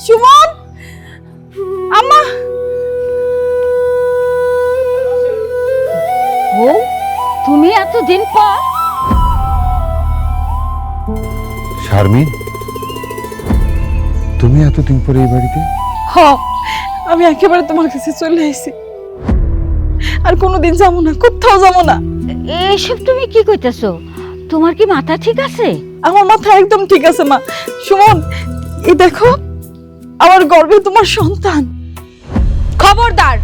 সুমন, আম্মা। ও তুমি এতদিন পর? শারমিন, তুমি এতদিন পরে এই বাড়িতে? হ, আমি একেবারে তোমার কাছে চলে এসেছি। আর কোনোদিন যাবো না, কোথাও যাবো না। এইসব তুমি কি কইতেছো? তোমার কি মাথা ঠিক আছে? আমার মাথা একদম ঠিক আছে মা। সুমন, এই দেখো, আমার গর্ভে তোমার সন্তান। খবরদার!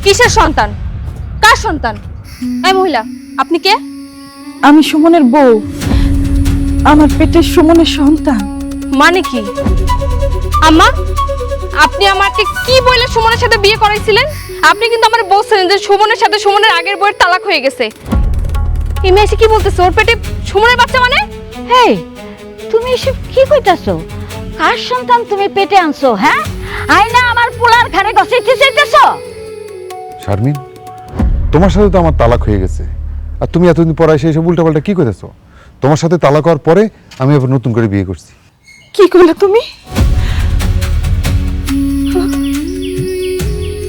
কিসের সন্তান? কার সন্তান? এই মহিলা, আপনি কে? আমি সুমনের বউ। আমার পেটের সুমনের সন্তান। মানে কি? আম্মা, আপনি আমাকে কি বলে সুমনের সাথে বিয়ে করাইছিলেন? আপনি কিন্তু আমার বলছিলেন যে সুমনের সাথে সুমনের আগের বউয়ের তালাক হয়ে গেছে। এই মেয়ে এসে কি বলতেছে? ওর পেটে সুমনের বাচ্চা মানে? হেই, তুমি এসব কি কইতাছো? কার সন্তান তুমি পেটে আনছো? হ্যাঁ, আইনা আমার পোলার ঘরে গসাইতে চাইতেছো? শারমিন, তোমার সাথে তো আমার তালাক হয়ে গেছে, আর তুমি এতদিন পর এসে এসব উল্টাপাল্টা কি করেছো? তোমার সাথে তালাক হওয়ার পরে আমি আবার নতুন করে বিয়ে করছি। কি করলে তুমি?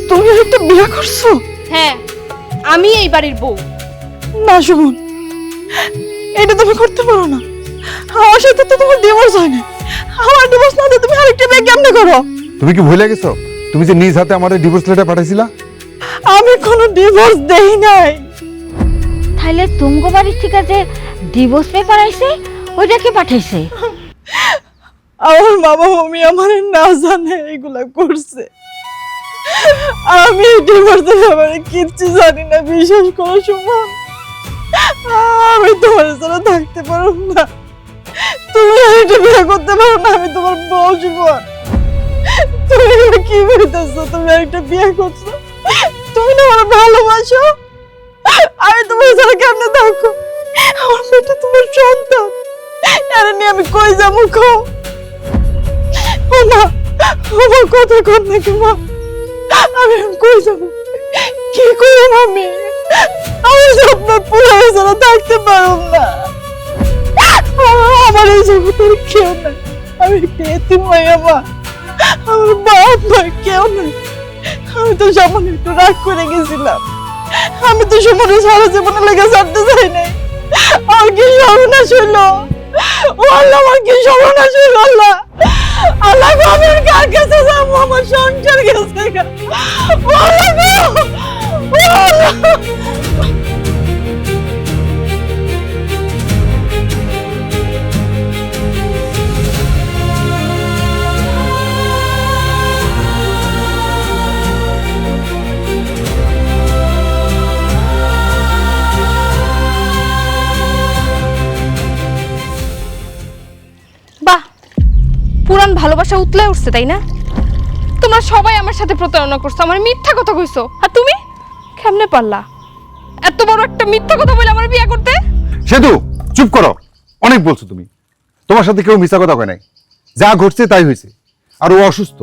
তুমি একটা বিয়ে করছো? হ্যাঁ, আমি এই বাড়ির বউ। না সুমন, এটা তুমি করতে পারো না। আমার সাথে তো তোমার ডিভোর্স হয় না। আমার ডিভোর্স না দিয়ে তুমি আরেকটা বিয়ে কেমনে করো? তুমি কি ভুলে গেছো তুমি যে নিজ হাতে আমার ডিভোর্স লেটার পাঠাইছিলা? আমি কোনো ডিভোর্স দেই নাই। তাইলে তুমগো বাড়ির থেকে যে ডিভোর্স পেপার আইছে ওইটা কি পাঠাইছে? আমার বাবা মামি আমার না জানে এগুলা করছে। আমি ডিভোর্সের ব্যাপারে কিচ্ছু জানি না, বিশ্বাস করো সুমন। আমি তোমার ছাড়া থাকতে পারব না। তুমি একটা বিয়ে করতে পারো না, আমি তোমার বউ সুমন। তুমি এগুলো কি বলতেছো? তুমি একটা বিয়ে করছো, তুমি না আমার ভালোবাসো। আমি তোমার ছাড়া কেমনে থাকো? আমার পেটে তোমার সন্তান, আরে নিয়ে আমি কই যাবো? কো মা, আমার কথা কর নাকি মা? আমি কই যাবো? কি করব আমি? আমি স্বপ্ন পুরো ছাড়া থাকতে পারব না। আমার এই জগতের কেউ নাই। আমি এতিম মাইয়া মা, আমার বাপ মা কেউ নাই। আমি তো সামনে একটু রাগ করে গেছিলাম। আমি তো সুমনে সারা জীবনে লেগে ছাড়তে চাই নাই। আমার কি সর্বনাশ হইলো? ও আল্লাহ, আমার কি সর্বনাশ হইলো? আল্লাহ আল্লাহ গো, আমি আর কার কাছে যাবো? আমার সংসার গেছে গা। ও আল্লাহ গো, ও আল্লাহ। বাহ, পুরান ভালোবাসা উতলে উঠছে, তাই না? তোমরা সবাই আমার সাথে প্রতারণা করছো, আমার মিথ্যা কথা কইছো। আর তুমি কেমনে পারলা এত বড় একটা মিথ্যা কথা বলে আমার বিয়ে করতে? সেতু, চুপ করো। অনেক বলছো তুমি। তোমার সাথে কেউ মিথ্যা কথা কয় নাই। যা ঘটছে তাই হয়েছে। আর ও অসুস্থ,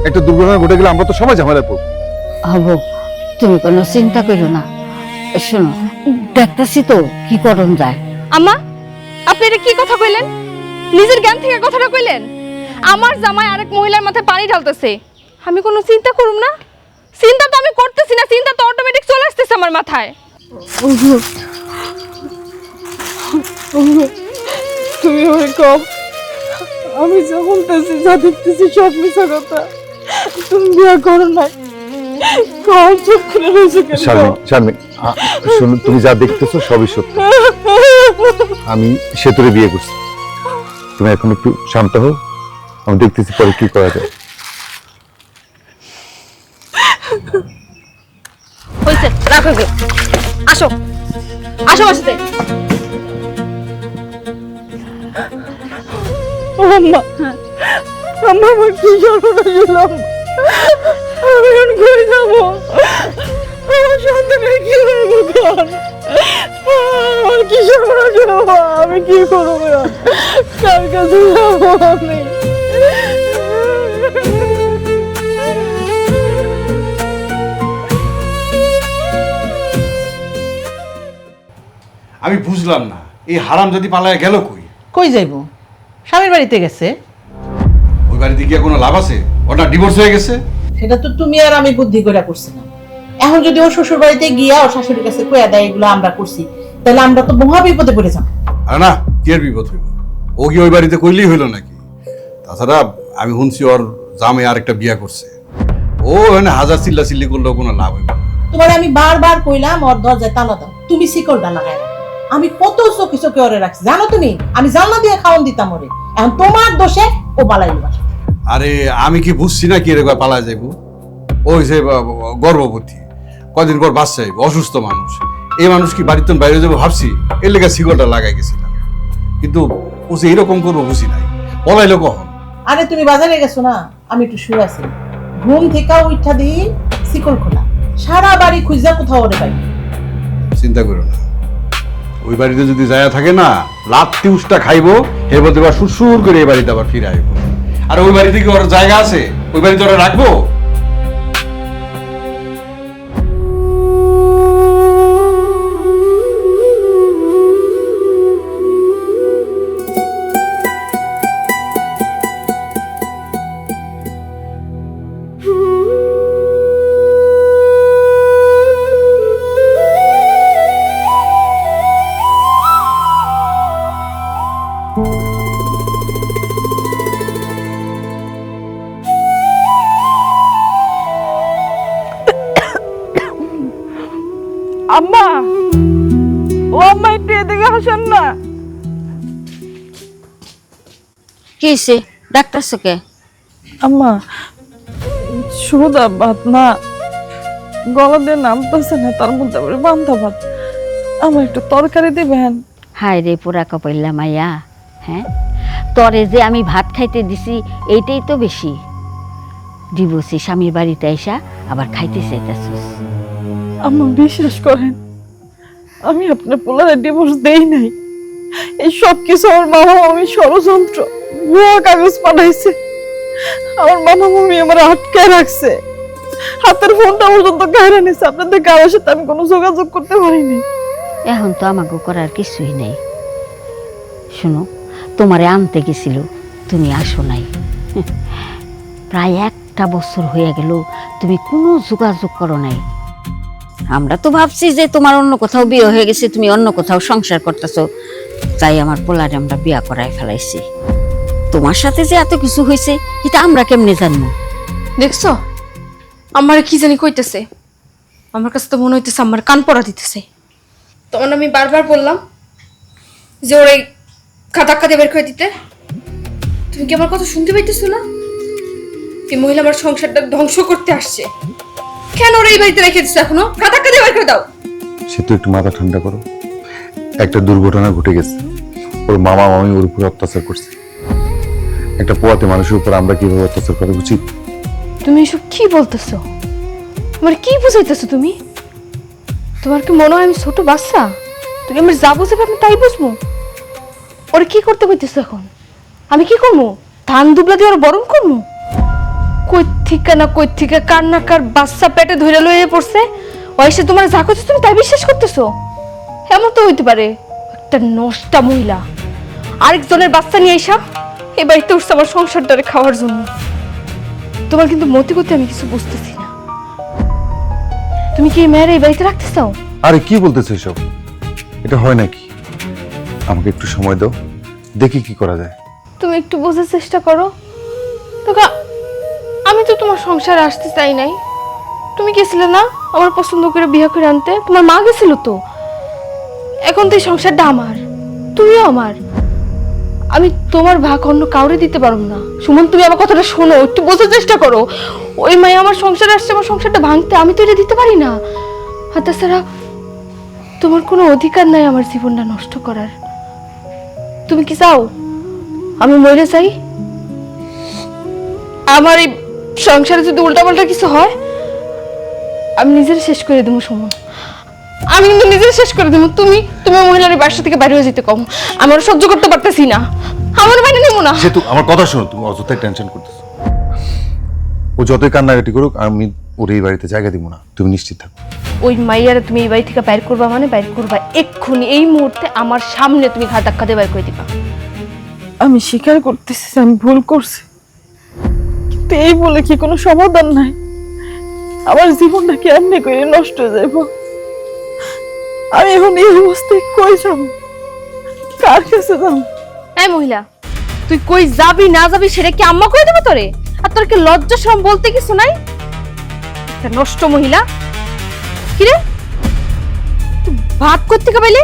একটা দুর্ঘটনা ঘটে গেলে আমরা তো সবাই ঝামেলায় পড়বো। হবো, তুমি কোনো চিন্তা করো না। শোনো, দেখতেছি তো কি করণ যায়। আম্মা, আপনি এটা কি কথা কইলেন? নিজের জ্ঞান থেকে কথাটা কইলেন? আমার জামাই আরেক মহিলার মাথায় পানি ঢালতেছে, আমি কোনো চিন্তা করুম না? চিন্তা তো আমি করতেছি না, চিন্তা তো অটোমেটিক চলে আসতেছে আমার মাথায়। তুমি ওই কম, আমি যা বলতেছি, যা দেখতেছি সব মিথ্যা কথা। তুমি বিয়ে করো নাই। কম চুপ করে রয়েছে কেন? শারমিন, শারমিন, শোনো, তুমি যা দেখতেছো সবই সত্য। আমি সেতুরে বিয়ে করছি। তুমি এখন একটু শান্ত হও, আমি দেখতেছি পরে কি করা যায়। হইছে, রাখো গে। আসো, আসো আমার সাথে। ও আম্মা, আম্মা, আমার কি সর্বনাশ হলো? আমি এখন কই যাবো? আমার সন্তানের কি হইব এখন? আমার কি সর্বনাশ হলো? আমি কি করবো? কার কাছে যাবো আমি? আমি বুঝলাম না, এই হারাম যদি পালায় গেল কই? কই যাইব? স্বামীর বাড়িতে গেছে। ওই বাড়িতে গিয়ে কোনো লাভ আছে? ওটা ডিভোর্স হয়ে গেছে। সেটা তো তুমি আর আমি বুদ্ধি করে করছিলাম। এখন যদি ও শ্বশুর বাড়িতে গিয়া ও শাশুড়ির কাছে কইয়া দেয় এগুলো আমরা করছি, তাহলে আমরা তো মহা বিপদে পড়ে যাবো। আর না, কি আর বিপদ হইব? ও কি ওই বাড়িতে কইলেই হইলো নাকি? তাছাড়া আমি শুনছি ওর জামাই আরেকটা বিয়া করছে। ও এখানে হাজার চিল্লা চিল্লি করলেও কোনো লাভ হইব না। তোমার আমি বারবার কইলাম ওর দরজায় তালা দাও, তুমি শিকলটা লাগাই রাখো। আমি কত চোখে চোখে ওরে রাখছি জানো তুমি, আমি জানলা দিয়ে খাওয়ান দিতাম ওরে। এখন তোমার দোষে ও পালাইল বাসা। আরে আমি কি বুঝছি না কি রে পালা যাইব? ওই যে গর্ভবতী, কদিন পর বাচ্চা যাইব, অসুস্থ মানুষ। এই মানুষ কি বাড়িতে বাইরে যাবো ভাবছি, এর লেগে শিকলটা লাগাই গেছিলাম। কিন্তু ও যে এরকম করবো বুঝি নাই। পলাইলো কখন? আরে তুমি বাজারে গেছো না, আমি একটু শুয়ে আছি, ঘুম থেকে উঠা দিই শিকল খোলা, সারা বাড়ি খুঁজা কোথাও ওরে পাই। চিন্তা করো না, ওই বাড়িতে যদি জায়গা থাকে না, লাত্তি উষ্টা খাইবো, এরপর দেবার সুরসুর করে এই বাড়িতে আবার ফিরে আইবো। আর ওই বাড়িতে কি ওর জায়গা আছে? ওই বাড়িতে ওরা রাখবো? আম্মা, ও আম্মা একটু এদিকে আসেন না। কি হয়েছে? ডাক্তার কে? আম্মা, সুদা ভাত না গলা দিয়ে নামতেছে না, তার মধ্যে আবার বান্ধা ভাত। আমার একটু তরকারি দিবেন? হায় রে পোড়া কপাইলা মাইয়া, হ্যাঁ তরে যে আমি ভাত খাইতে দিছি এইটাই তো বেশি। ডিভোর্সি স্বামীর বাড়িতে আইসা আবার খাইতে চাইতেছিস। আম্মা বিশ্বাস করেন, আমি আপনার পোলারে ডিভোর্স দেই নাই। এই সব কিছু আমার মামা মামি ষড়যন্ত্র, ভুয়া কাগজ পাঠাইছে। আমার মামা মামি আমার আটকে রাখছে, হাতের ফোনটা পর্যন্ত গায়ে নিছে। আপনাদের কারোর সাথে আমি কোনো যোগাযোগ করতে পারিনি। এখন তো আমাকে করার কিছুই নেই। শোনো, তোমারে আনতে গেছিল, তুমি আসো নাই। প্রায় 1টা বছর হয়ে গেল তুমি কোনো যোগাযোগ করো নাই। আমরা তো ভাবছি যে তোমার অন্য কোথাও বিয়ে হয়ে গেছে, তুমি অন্য কোথাও সংসার করতেছো, তাই আমার পোলারে আমরা বিয়া করায় ফেলাইছি। তোমার সাথে যে এত কিছু হয়েছে এটা আমরা কেমনে জানবো? দেখছো আমার কি জানি কইতেছে, আমার কাছে তো মনে হইতেছে আমার কান পড়া দিতেছে। তখন আমি বারবার বললাম যে ওর এই খাতাক্কাতে বের করে দিতে। তুমি কি আমার কথা শুনতে পাইতেছো না? এই মহিলা আমার সংসারটা ধ্বংস করতে আসছে। কেন ওর এই বাড়িতে রেখে দিচ্ছে? এখনো খাতাক্কাতে বের করে দাও। সে তো একটু মাথা ঠান্ডা করো। একটা দুর্ঘটনা ঘটে গেছে, ওর মামা মামি ওর উপরে অত্যাচার করছে। একটা পোয়াতে মানুষের উপর আমরা কিভাবে অত্যাচার করা উচিত? তুমি এসব কি বলতেছো? আমার কি বুঝাইতেছো তুমি? তোমার কি মনে হয় আমি ছোট বাচ্চা? তুমি আমার যা বুঝাবে আমি তাই বুঝবো? ওরা কি করতে বলতেছো এখন? আমি কি করবো? ধান দুবলা দিয়ে ওরা বরণ করবো? কই থেকে না কই থেকে কার না কার বাচ্চা পেটে ধরে লইয়ে পড়ছে, ওইসে তোমার যা করছো তুমি তাই বিশ্বাস করতেছো? এমন তো হইতে পারে একটা নষ্টা মহিলা আরেকজনের বাচ্চা নিয়ে আইসা এই বাড়িতে উঠছে আমার সংসারটারে খাওয়ার জন্য। তোমার কিন্তু মতি গতি আমি কিছু বুঝতেছি না। তুমি কি এই মেয়ের এই বাড়িতে রাখতে চাও? আরে কি বলতেছো এসব? এটা হয় নাকি? আমাকে একটু সময় দাও, দেখি কি করা যায়। তুমি একটু বোঝার চেষ্টা করো। তোকা আমি তো তোমার সংসারে আসতে চাই নাই। তুমি গেছিলে না আমার পছন্দ করে বিয়ে করে আনতে? তোমার মা গেছিল তো। এখন তো এই সংসারটা আমার, তুমিও আমার। আমি তোমার ভাগ অন্য কাউরে দিতে পারবো না। সুমন, তুমি আমার কথাটা শোনো, একটু বোঝার চেষ্টা করো। ওই মায়া আমার সংসারে আসছে আমার সংসারটা ভাঙতে, আমি তো এটা দিতে পারি না। আর তাছাড়া তোমার কোনো অধিকার নাই আমার জীবনটা নষ্ট করার। তুমি কি চাও আমি মরে যাই? আমার এই সংসারে যদি উল্টাপাল্টা কিছু হয় আমি নিজের শেষ করে দেবো। সুমন, আমি কিন্তু নিজের শেষ করে দেবো। তুমি তুমি মহিলার বাসা থেকে বাইরে হয়ে যেতে কম, আমার সহ্য করতে পারতেছি না। আমার বাইরে নেবো না। সে তো আমার কথা শোনো, তুমি অযথাই টেনশন করতেছো। ও যতই কান্নাকাটি করুক, আমি ওর এই বাড়িতে জায়গা দিব না, তুমি নিশ্চিত থাকো। ওই মাইয়ারা তুমি এই বাড়ি থেকে বাইর করবা মানে বাইর করবা এক্ষুনি, এই মুহূর্তে আমার সামনে তুমি ঘা ধাক্কা দিয়ে বাইর করে দিবা। আমি স্বীকার করতেছি যে আমি ভুল করছি। কিন্তু এই বলে কি কোনো সমাধান নাই? আমার জীবনটা কি এমনি করে নষ্ট হয়ে যাইব? আমি এখন এই অবস্থায় কই যাব, কার কাছে যাব? এই মহিলা, তুই কই যাবি না যাবি সেটা কি আম্মা কই দেবে তোরে? আর তোর কি লজ্জা শরম বলতে কিছু নাই? একটা নষ্ট মহিলা। কি রে, তুই ভাত করতে পাইলে?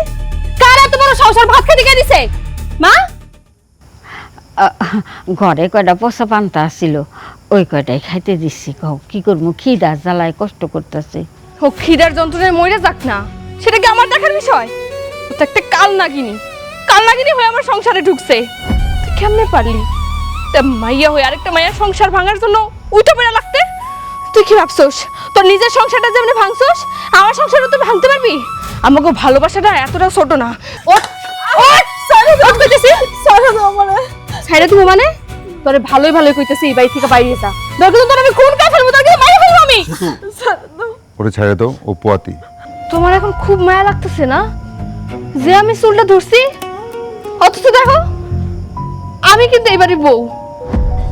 কার এত বড় সংসার ভাত খেতে কে দিছে? মা, ঘরে কয়টা পচা পান্তা ছিল, ওই কয়টাই খাইতে দিচ্ছি। কও কি করবো, খিদা জ্বালায় কষ্ট করতেছে। ও খিদার যন্ত্রণায় মরে যাক না, সেটা কি আমার দেখার বিষয়? ও তো একটা কাল নাগিনী হয়ে আমার সংসারে ঢুকছে। তুই কেমনে পারলি তা মাইয়া হয়ে আরেকটা মাইয়ার সংসার ভাঙার জন্য উল্টো পেরে লাগতে? তুই কি ভাবছস তোর নিজের সংসারটা যেমনি ভাঙছস আমার সংসারও তুই ভাঙতে পারবি? আমাকে ভালোবাসাটা এতটা ছোট না। ওঠ ওঠ, সাইরা দাও কইতেছি, সাইরা দাও আমারে। সাইরা তুমি মানে? তোরে ভালোই কইতেছি, এই বাড়ি থেকে বাইরে যা। দরকার তো তোর আমি খুন করে ফেলবো, তোর কি মাইয়া ফেলবো আমি। ওরে ছেড়ে দাও, ও পোয়াতি। তোমার এখন খুব মায়া লাগতেছে না যে আমি চুলটা ধরছি? অথচ দেখো আমি কিন্তু এবারে বউ,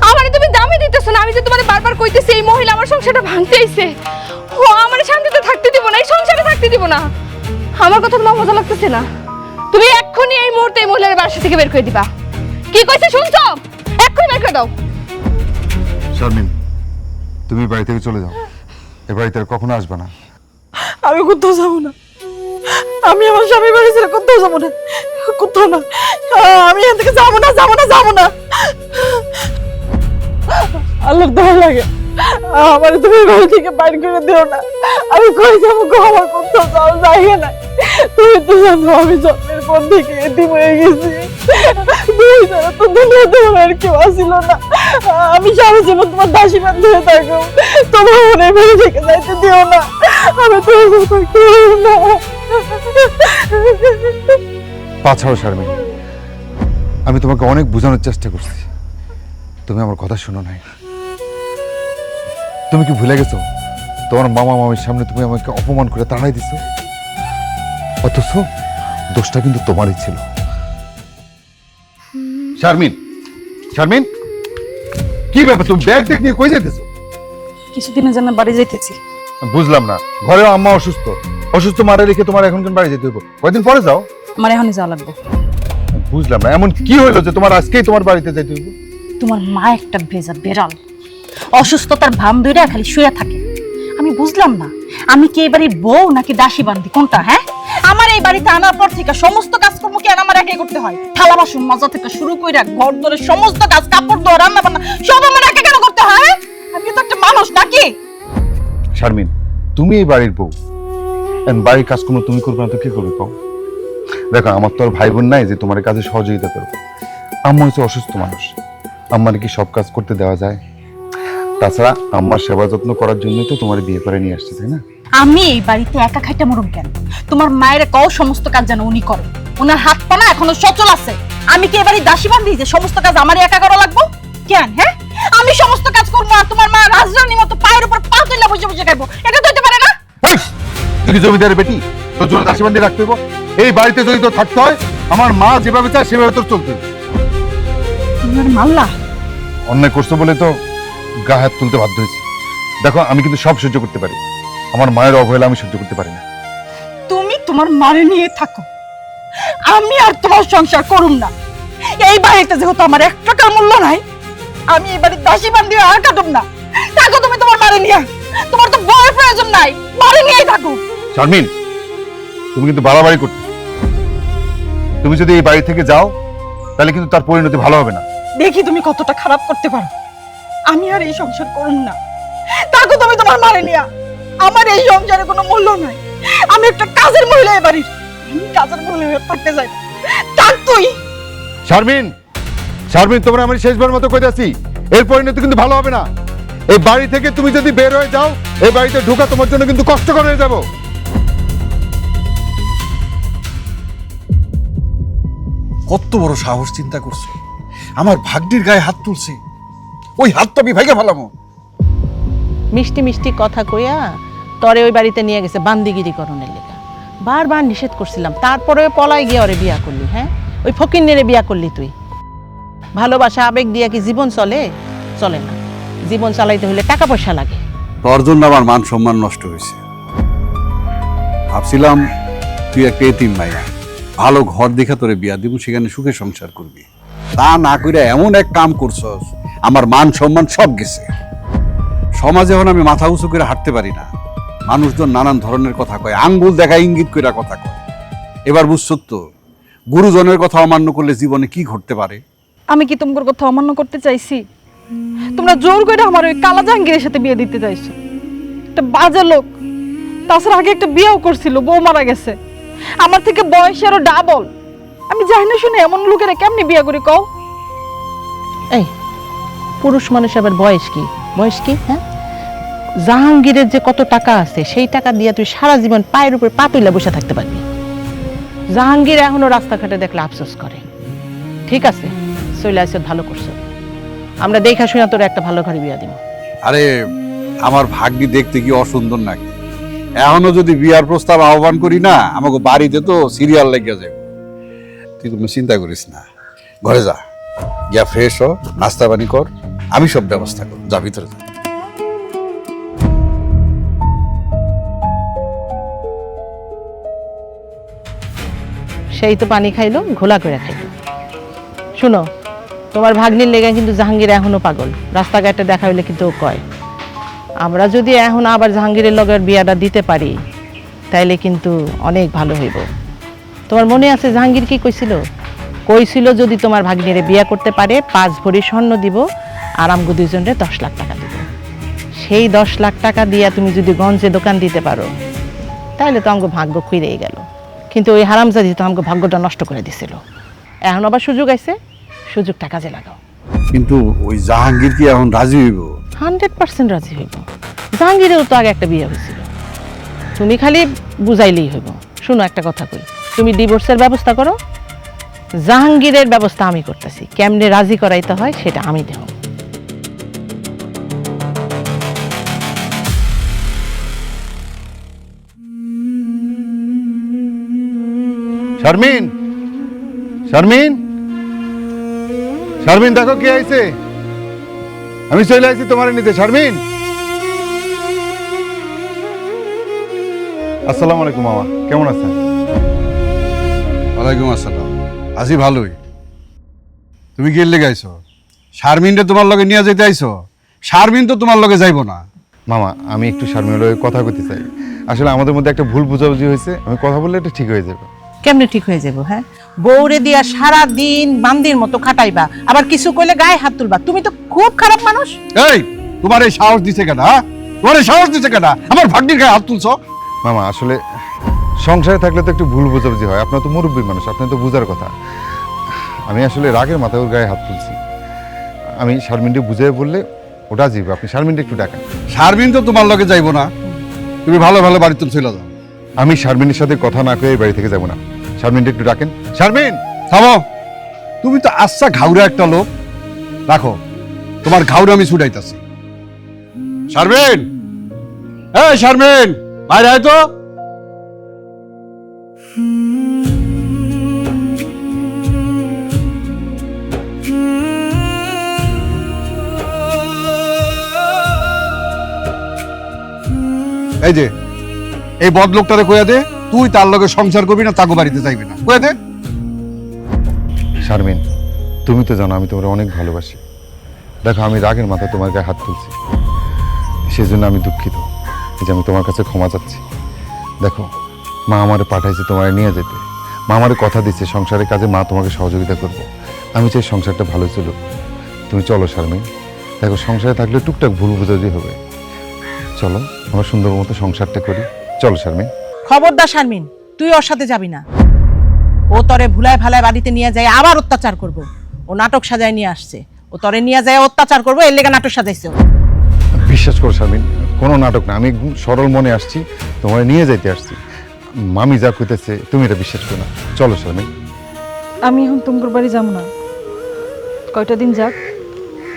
আমারে তুমি দামই দিতেছো না। আমি যে তোমারে বারবার কইতেছি এই মহিলা আমার সংসারটা ভাঙতে আইছে, ও আমারে শান্তিতে থাকতে দিব না, এই সংসারে থাকতে দিব না। আমার কথা তোমার মজা লাগতেছে না? তুমি এক্ষুনি এই মুহূর্তে এই মহিলার বাসা থেকে বের করে দিবা। কি কইছে শুনছো? এক্ষুনি বের করে দাও। শারমিন, তুমি বাড়ি থেকে চলে যাও, এ বাড়িতে আর কখনো আসবে না। আমি কোথাও যাবো না, আমি আমার স্বামীর বাড়ি ছেড়ে কোথাও যাবো না, কোথাও না। আমি এখান থেকে যাবো না। আল্লাহর দয়া লাগে, আমার তুমি বাড়ি থেকে বাইর করে দিও না। আমি কই যাবো গো, আমার কোথাও যাওয়ার জায়গা নাই। তুমি তো জানো আমি জন্মের পর থেকে এতিম হয়ে গেছি। তুমি ছাড়া তো দুনিয়াতে আমার আর কেউ আসিল না। আমি সারা জীবন তোমার দাসী বান্ধ হয়ে থাকবো, তোমার মনে বাড়ি থেকে যাইতে দিও না। আমি তোমার থাকতে পারবো না। পাছাও শারমিন, আমি তোমাকে অনেক বোঝানোর চেষ্টা করছি, তুমি আমার কথা শোনো নাই। তুমি কি ভুলে গেছো তোমার মামা মামির সামনে তুমি আমাকে অপমান করে তাড়াই দিছো? অথচ দোষটা কিন্তু তোমারই ছিল। শারমিন, কি ব্যাপার, তুমি ব্যাগ নিয়ে কই যাইতেছো? কিছুদিনের জন্য বাড়ি যাইতেছি। বুঝলাম না, ঘরেও আম্মা অসুস্থ মারা রেখে তোমার এখন বাড়ি যেতে হইব? কয়দিন পরে যাও। আমার এখনই যাওয়া লাগবে। বুঝলাম না, এমন কি হইলো যে তোমার আজকেই তোমার বাড়িতে যেতে হইব? তোমার মা একটা ভেজা বেড়াল, অসুস্থতার ভাম ধরে খালি শুয়ে থাকে। আমি বুঝলাম না, আমি কি এই বাড়ির বউ নাকি দাসী বান্দি, কোনটা? হ্যাঁ, আমার এই বাড়িতে আনার পর থেকে সমস্ত কাজকর্ম কি আর আমার একাই করতে হয়? থালা বাসন মাজা থেকে শুরু করে ঘর ধরে সমস্ত কাজ, কাপড় ধোয়া, রান্না বান্না সব আমার একা কেন করতে হয়? হ্যাঁ? আমি তো একটা মানুষ নাকি? শারমিন, তুমি এই বাড়ির বউ, বাড়ির কাজকর্ম তুমি করবে না তো কে করবে কও? দেখো, আমার তো আর ভাই বোন নাই যে তোমার কাজে সহযোগিতা করবে। আম্মা হচ্ছে অসুস্থ মানুষ, আম্মার কি সব কাজ করতে দেওয়া যায়? তাছাড়া আম্মার সেবা যত্ন করার জন্যই তো তোমার বিয়ে করে নিয়ে আসছে, তাই না? আমি এই বাড়িতে একা খাইটা মরুম কেন? তোমার মায়ের কও সমস্ত কাজ যেন উনি করে, ওনার হাত পা না এখনো সচল আছে। আমি কি এবারে দাসী বান্ধি যে সমস্ত কাজ আমারই একা করা লাগবো? কেন? হ্যাঁ, আমি সমস্ত কাজ করবো আর তোমার মা রাজরানীর মতো পায়ের উপর পা তুলে বসে বসে খাইবো? এটা তো হতে পারে না। তুই কি জমিদারের বেটি? তোর জন্য দাসীবান্দি রাখতে হইব? এই বাড়িতে যদি তোর থাকতে হয়, আমার মা যেভাবে চায় সেভাবে তোর চলতে হবে। তোমার মাল্লা অন্যায় করছো বলে তো গায়ে হাত তুলতে বাধ্য হয়েছে। দেখো, আমি কিন্তু সব সহ্য করতে পারি, আমার মায়ের অবহেলা আমি সহ্য করতে পারি না। তুমি তোমার মারে নিয়ে থাকো, আমি আর তোমার সংসার করুম না। এই বাড়িতে যেহেতু আমার 1 টাকার মূল্য নাই, আমি এই বাড়ির দাসী বান্ধি আর কাটুম না। থাকো তুমি তোমার মারে নিয়ে, তোমার তো বড় প্রয়োজন নাই, মারে নিয়েই থাকো। শারমিন, তুমি কিন্তু বাড়াবাড়ি করতে, তুমি যদি এই বাড়ি থেকে যাও তাহলে কিন্তু তার পরিণতি ভালো হবে না। দেখি তুমি কতটা খারাপ করতে পারো। আমি আর এই সংসার করুম না, থাকো তুমি তোমার মারে নিয়ে। আমার এই সংসারে কোনো মূল্য নাই, আমি একটা কাজের মহিলা এই বাড়ির, আমি কাজের মহিলা হয়ে থাকতে চাই না। থাক তুই। শারমিন, তোমরা আমি শেষবার মতো কই যাচ্ছি, এর পরিণতি কিন্তু ভালো হবে না। এই বাড়ি থেকে তুমি যদি বের হয়ে যাও, এই বাড়িতে ঢোকা তোমার জন্য কিন্তু কষ্টকর হয়ে যাব। কত বড় সাহস, চিন্তা করছো? আমার ভাগ্নির গায়ে হাত তুলছে, ওই হাত তো আমি ভাইগা ফেলামো। মিষ্টি মিষ্টি কথা কইয়া তরে ওই বাড়িতে নিয়ে গেছে বান্দিগিরি করণের লেগা। বারবার নিষেধ করছিলাম, তারপরে পলাই গিয়ে ওরে বিয়া করলি। হ্যাঁ, ওই ফকিন্নিরে বিয়া করলি তুই। ভালোবাসা আবেগ দিয়া কি জীবন চলে? চলে না। জীবন চালাইতে হলে টাকা পয়সা লাগে। তোর জন্য আমার মান সম্মান নষ্ট হয়েছে। ভাবছিলাম তুই একটা এতিম মাইয়া, ভালো ঘর দেখা তোরে বিয়া দিব, সেখানে সুখে সংসার করবি। তা না করে এমন এক কাম করছস, আমার মান সম্মান সব গেছে। সমাজে এখন আমি মাথা উঁচু করে হাঁটতে পারি না। মানুষজন নানান ধরনের কথা কয়, আঙ্গুল দেখা ইঙ্গিত করে কথা কয়। এবার বুঝছো তো গুরুজনের কথা অমান্য করলে জীবনে কি ঘটতে পারে। আমি কি তোমার কথা অমান্য করতে চাইছি? তোমরা জোর করে আমার ওই কালা জাহাঙ্গীরের সাথে বিয়ে দিতে চাইছো। একটা বাজে লোক, তাছাড়া আগে একটা বিয়েও করছিল, বউ মারা গেছে। আমার থেকে বয়স আরো ডাবল। আমি জানি না শুনে এমন লোকেরা কেমনি বিয়ে করি কও? এই পুরুষ মানুষ আবার বয়স কি? হ্যাঁ, জাহাঙ্গীরের যে কত টাকা আছে সেই টাকা দিয়ে তুই সারা জীবন পায়ের উপর পা তুলে বসে থাকতে পারবি। জাহাঙ্গীর এখনো রাস্তাঘাটে দেখলে আফসোস করে। ঠিক আছে, চলে আসে, ভালো করছো। আমরা দেখা শুনে তোর একটা ভালো ঘরে বিয়া দিব। আরে আমার ভাগ্নি দেখতে কি অসুন্দর নাকি? এখনো যদি বিয়ার প্রস্তাব আহ্বান করি না, আমাকে বাড়িতে তো সিরিয়াল লেগে যাবে। তুই কোনো চিন্তা করিস না, ঘরে যা, গিয়া ফ্রেশ হ, নাস্তা পানি কর, আমি সব ব্যবস্থা করব। যা ভিতরে যা। সেই তো পানি খাইলো, ঘোলা করে খাইলো। শুনো, তোমার ভাগ্নির লেগে কিন্তু জাহাঙ্গীর এখনো পাগল। রাস্তাঘাটে দেখা হইলে কিন্তু ও কয়। আমরা যদি এখন আবার জাহাঙ্গীরের লগের বিয়াটা দিতে পারি তাইলে কিন্তু অনেক ভালো হইব। তোমার মনে আছে জাহাঙ্গীর কি কইছিল যদি তোমার ভাগ্নিরে বিয়া করতে পারে 5 ভরি স্বর্ণ দিব, আর আমগো দুইজনের 10 লাখ টাকা দিব। সেই 10 লাখ টাকা দিয়া তুমি যদি গঞ্জে দোকান দিতে পারো তাহলে তো আমগো ভাগ্য খুইরেই গেল। কিন্তু ওই হারামজাদি তো আমগো ভাগ্যটা নষ্ট করে দিছিল। এখন আবার সুযোগ আইছে, সুযোগটা কাজে লাগাও। কিন্তু ওই জাহাঙ্গীর কি এখন রাজি হইব? 100% রাজি হইব। জাহাঙ্গীরেরও তো আগে একটা বিয়ে হয়েছিল, তুমি খালি বুঝাইলেই হইব। শোনো, একটা কথা কই, তুমি ডিভোর্সের ব্যবস্থা করো, জাহাঙ্গীরের ব্যবস্থা আমি করতেছি। কেমনে রাজি করাইতে হয় সেটা আমি দেব। শারমিন, শারমিন, শারমিন, দেখো কে আইছে। আমি চলে আসছি তোমার নিতে। শারমিন, আসসালামু আলাইকুম মামা, কেমন আছেন? ওয়ালাইকুম আসসালাম। আছি ভালোই। তুমি কি লেগে আইছো? শারমিনটা তোমার লগে নিয়ে যেতে আইছো? শারমিন তো তোমার লগে যাইবো না। মামা, আমি একটু শারমিনের লগে কথা কইতে চাই। আসলে আমাদের মধ্যে একটা ভুল বুঝাবুঝি হয়েছে, আমি কথা বললে এটা ঠিক হয়ে যাবে। কেমনে ঠিক হয়ে যাবো? হ্যাঁ, বউরে দিয়া সারা দিন বান্দির মতো খাটাইবা, আবার কিছু কইলে গায়ে হাত তুলবা। তুমি তো খুব খারাপ মানুষ। এই, তোমার এই সাহস দিছে কেনা? তোমার এই সাহস দিছে কেনা আমার ভাগ্নির গায়ে হাত তুলছো? মামা, আসলে সংসারে থাকলে তো একটু ভুল বুঝাবুঝি হয়। আপনার তো মুরব্বী মানুষ, আপনার তো বুঝার কথা। আমি আসলে রাগের মাথায় ওর গায়ে হাত তুলছি। আমি শারমিনকে বুঝিয়ে বললে ওটা যাইব। আপনি শারমিনকে একটু ডাকেন। শারমিন তো তোমার লগে যাইবো না। তুমি ভালো ভালো বাড়িতে চলে যাও। আমি শারমিনের সাথে কথা না কয়ে এই বাড়ি থেকে যাবো না। শারমিনকে একটু ডাকেন। শারমিন, থামো। তুমি তো আচ্ছা ঘাউরা একটা লোক। রাখো, তোমার ঘাউরা আমি ছুটাইতাছি। শারমিন, এই শারমিন, বাইরে আয় তো। এই যে এই বদলোকটারে কইয়া দে তুই তার লগে সংসার করবি না, তাকে বাড়িতে যাইবি না। কইয়া দে। শারমিন, তুমি তো জানো আমি তোমার অনেক ভালোবাসি। দেখো, আমি রাগের মাথায় তোমার গায়ে হাত তুলছি, সেজন্য আমি দুঃখিত। এই যে আমি তোমার কাছে ক্ষমা চাচ্ছি। দেখো, মা আমারে পাঠাইছে তোমার নিয়ে যেতে। মা আমারে কথা দিচ্ছে সংসারের কাজে মা তোমাকে সহযোগিতা করব। আমি চাই সংসারটা ভালো চলুক। তুমি চলো শারমিন। দেখো, সংসারে থাকলে টুকটাক ভুল বুঝাবুঝি হবে। চলো, আমরা সুন্দর মতো সংসারটা করি। চলো শারমিন। খবরদার শারমিন, তুই ওর সাথে যাবি না। ও তরে ভুলায় ভালায় বাড়িতে নিয়ে যায়, আবার অত্যাচার করব। ও নাটক সাজায় নিয়ে আসছে, ও তরে নিয়ে যায় অত্যাচার করবো, এর লেগে নাটক সাজাইছে ও। বিশ্বাস করো শারমিন, কোনো নাটক না। আমি একদম সরল মনে আসছি, তোমার নিয়ে যাইতে আসছি। মামি যা কইতেছে তুমি এটা বিশ্বাস করো না। চলো শারমিন। আমি এখন তোমার বাড়ি যাবো না, কয়টা দিন যাক,